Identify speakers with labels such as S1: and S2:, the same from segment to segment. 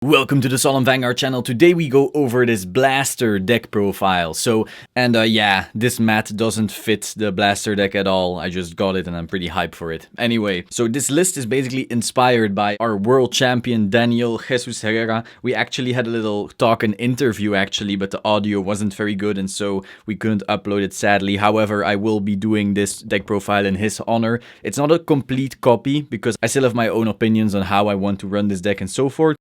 S1: Welcome to the Solemn Vanguard channel. Today we go over this Blaster deck profile. Yeah, this mat doesn't fit the Blaster deck at all. I just got it and I'm pretty hyped for it. Anyway, so this list is basically inspired by our world champion Daniel Jesus Herrera. We actually had a little talk and interview actually, but the audio wasn't very good and so we couldn't upload it sadly. However, I will be doing this deck profile in his honor. It's not a complete copy because I still have my own opinions on how I want to run this deck and so forth.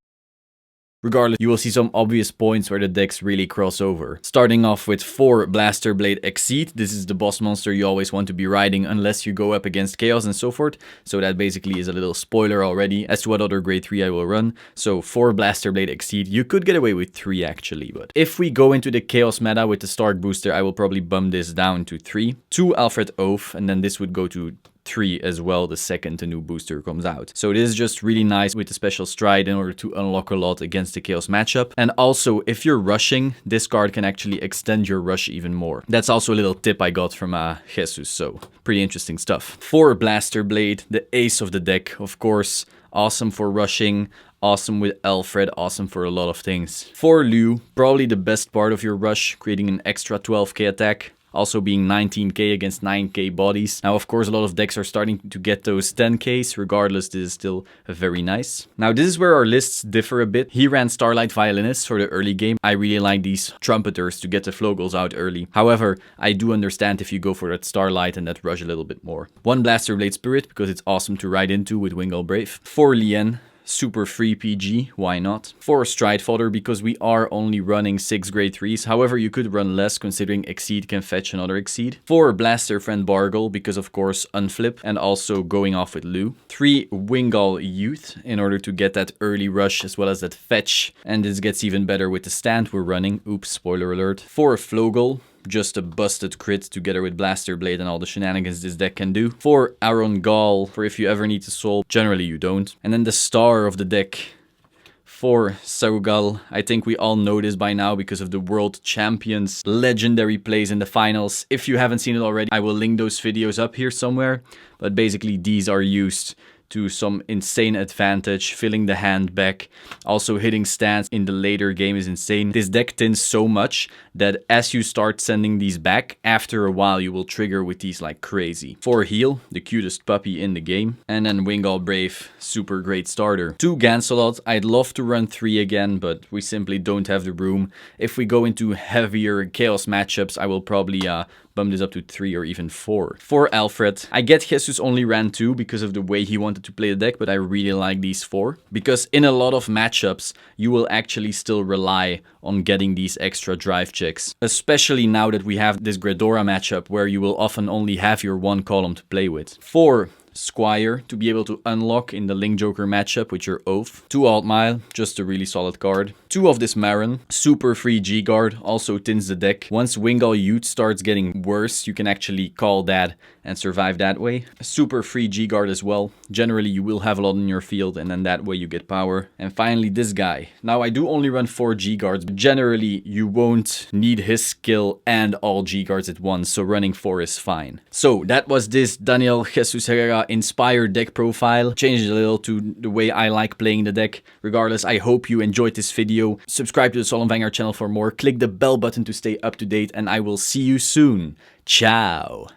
S1: Regardless, you will see some obvious points where the decks really cross over. Starting off with 4 Blaster Blade Exceed. This is the boss monster you always want to be riding unless you go up against Chaos and so forth. So that basically is a little spoiler already as to what other grade 3 I will run. So 4 Blaster Blade Exceed. You could get away with 3 actually, but if we go into the Chaos meta with the Stark booster, I will probably bump this down to 3. 2 Alfred Oath, and then this would go to 3 as well the second the new booster comes out. So this is just really nice with the special stride in order to unlock a lot against the Chaos matchup. And also, if you're rushing, this card can actually extend your rush even more. That's also a little tip I got from Jesus, so pretty interesting stuff. 4 Blaster Blade, the ace of the deck, of course. Awesome for rushing, awesome with Alfred, awesome for a lot of things. 4 Liu, probably the best part of your rush, creating an extra 12k attack. Also being 19k against 9k bodies. Now, of course, a lot of decks are starting to get those 10ks. Regardless, this is still very nice. Now, this is where our lists differ a bit. He ran Starlight Violinists for the early game. I really like these trumpeters to get the flow goals out early. However, I do understand if you go for that Starlight and that rush a little bit more. 1 Blaster Blade Spirit, because it's awesome to ride into with Wingull Brave. 4 Lien. Super free PG, why not? 4 Stride Fodder, because we are only running 6 grade 3s. However, you could run less considering Exceed can fetch another Exceed. 4 Blaster Friend Bargle, because of course unflip and also going off with Liu. 3 Wingull Youth, in order to get that early rush as well as that fetch. And this gets even better with the stand we're running. Oops, spoiler alert. 4 Flogel. Just a busted crit together with Blaster Blade and all the shenanigans this deck can do. 4 Aaron Gall, for if you ever need to soul. Generally you don't. And then the star of the deck. 4 Sarugal. I think we all know this by now because of the World Champions legendary plays in the finals. If you haven't seen it already, I will link those videos up here somewhere. But basically these are used to some insane advantage, filling the hand back. Also hitting stands in the later game is insane. This deck thins so much that as you start sending these back, after a while you will trigger with these like crazy. 4 Heal, the cutest puppy in the game. And then Wingull Brave, super great starter. 2 Gancelot, I'd love to run 3 again, but we simply don't have the room. If we go into heavier Chaos matchups, I will probably bump this up to 3 or even 4. 4 Alfred. I get Jesus only ran 2 because of the way he wanted to play the deck, but I really like these 4. Because in a lot of matchups, you will actually still rely on getting these extra drive checks. Especially now that we have this Gredora matchup where you will often only have your 1 column to play with. 4 Squire, to be able to unlock in the Link Joker matchup with your Oath. 2 Altmile, just a really solid card. 2 of this Marin, super free G-Guard, also thins the deck. Once Wingull Youth starts getting worse, you can actually call that and survive that way. A super free G-Guard as well. Generally, you will have a lot in your field and then that way you get power. And finally, this guy. Now, I do only run 4 G-Guards, but generally, you won't need his skill and all G-Guards at once, so running 4 is fine. So, that was this Daniel Jesus Herrera inspired deck profile. Changed a little to the way I like playing the deck. Regardless, I hope you enjoyed this video. Subscribe to the Solemn Vanguard channel for more. Click the bell button to stay up to date and I will see you soon. Ciao.